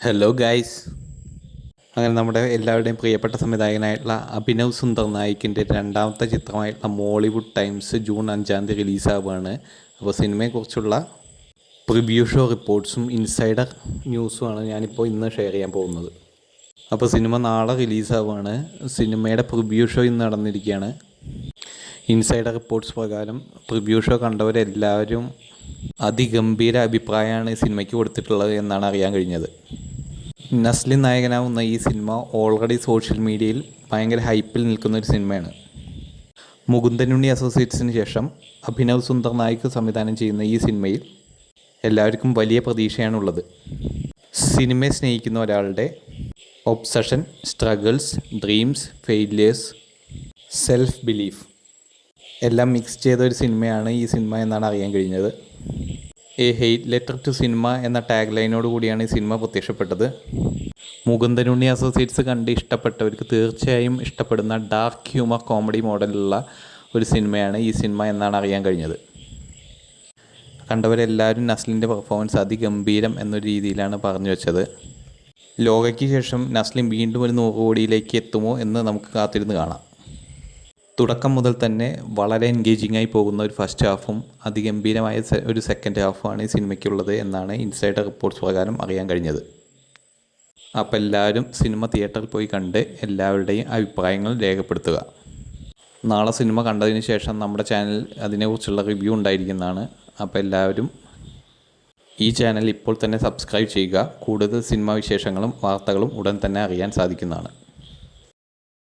Hello guys. അങ്ങനെ നമ്മുടെ എല്ലാവരുടെയും പ്രിയപ്പെട്ട സംവിധായകനായിട്ടുള്ള അഭിനവ് സുന്ദർ നായിക്കിൻ്റെ രണ്ടാമത്തെ ചിത്രമായിട്ടുള്ള മോളിവുഡ് ടൈംസ് ജൂൺ 5 റിലീസാവുകയാണ്. അപ്പോൾ സിനിമയെക്കുറിച്ചുള്ള പ്രിവ്യൂ ഷോ റിപ്പോർട്ട്സും ഇൻസൈഡർ ന്യൂസുമാണ് ഞാനിപ്പോൾ ഇന്ന് ഷെയർ ചെയ്യാൻ പോകുന്നത്. അപ്പോൾ സിനിമ നാളെ റിലീസാവുകയാണ്. സിനിമയുടെ പ്രിവ്യൂ ഷോ ഇന്ന് നടന്നിരിക്കുകയാണ്. ഇൻസൈഡർ റിപ്പോർട്ട്സ് പ്രകാരം പ്രിവ്യൂ ഷോ കണ്ടവരെല്ലാവരും അതിഗംഭീര അഭിപ്രായമാണ് ഈ സിനിമയ്ക്ക് കൊടുത്തിട്ടുള്ളത് എന്നാണ് അറിയാൻ കഴിഞ്ഞത്. നസ്ലിൻ നായകനാവുന്ന ഈ സിനിമ ഓൾറെഡി സോഷ്യൽ മീഡിയയിൽ ഭയങ്കര ഹൈപ്പിൽ നിൽക്കുന്ന ഒരു സിനിമയാണ്. മുകുന്ദനുണ്ണി അസോസിയേറ്റ്സിന് ശേഷം അഭിനവ് സുന്ദർ നായിക് സംവിധാനം ചെയ്യുന്ന ഈ സിനിമയിൽ എല്ലാവർക്കും വലിയ പ്രതീക്ഷയാണുള്ളത്. സിനിമയെ സ്നേഹിക്കുന്ന ഒരാളുടെ obsession, struggles, dreams, failures, self belief എല്ലാം മിക്സ് ചെയ്ത ഒരു സിനിമയാണ് ഈ സിനിമ എന്നാണ് അറിയാൻ കഴിഞ്ഞത്. A hate letter to cinema എന്ന ടാഗ് ലൈനോട് കൂടിയാണ് ഈ സിനിമ പ്രത്യക്ഷപ്പെട്ടത്. മുകുന്ദനുണ്ണി അസോസിയേറ്റ്സ് കണ്ട് ഇഷ്ടപ്പെട്ടവർക്ക് തീർച്ചയായും ഇഷ്ടപ്പെടുന്ന ഡാർക്ക് ഹ്യൂമർ കോമഡി മോഡലുള്ള ഒരു സിനിമയാണ് ഈ സിനിമ എന്നാണ് അറിയാൻ കഴിഞ്ഞത്. കണ്ടവരെല്ലാവരും നസ്ലിൻ്റെ പെർഫോമൻസ് അതിഗംഭീരം എന്നൊരു രീതിയിലാണ് പറഞ്ഞു വെച്ചത്. ലോകയ്ക്ക് ശേഷം നസ്ലിൻ വീണ്ടും ഒരു 100 കോടിയിലേക്ക് എത്തുമോ എന്ന് നമുക്ക് കാത്തിരുന്ന് കാണാം. തുടക്കം മുതൽ തന്നെ വളരെ എൻഗേജിംഗ് ആയി പോകുന്ന ഒരു ഫസ്റ്റ് ഹാഫും അതിഗംഭീരമായ ഒരു സെക്കൻഡ് ഹാഫുമാണ് ഈ സിനിമയ്ക്കുള്ളത് എന്നാണ് ഇൻസൈഡർ റിപ്പോർട്ട്സ് പ്രകാരം അറിയാൻ കഴിഞ്ഞത്. അപ്പോൾ എല്ലാവരും സിനിമ തിയേറ്ററിൽ പോയി കണ്ട് എല്ലാവരുടെയും അഭിപ്രായങ്ങൾ രേഖപ്പെടുത്തുക. നാളെ സിനിമ കണ്ടതിന് ശേഷം നമ്മുടെ ചാനൽ അതിനെക്കുറിച്ചുള്ള റിവ്യൂ ഉണ്ടായിരിക്കുന്നതാണ്. അപ്പോൾ എല്ലാവരും ഈ ചാനൽ ഇപ്പോൾ തന്നെ സബ്സ്ക്രൈബ് ചെയ്യുക. കൂടുതൽ സിനിമാ വിശേഷങ്ങളും വാർത്തകളും ഉടൻ തന്നെ അറിയാൻ സാധിക്കുന്നതാണ്.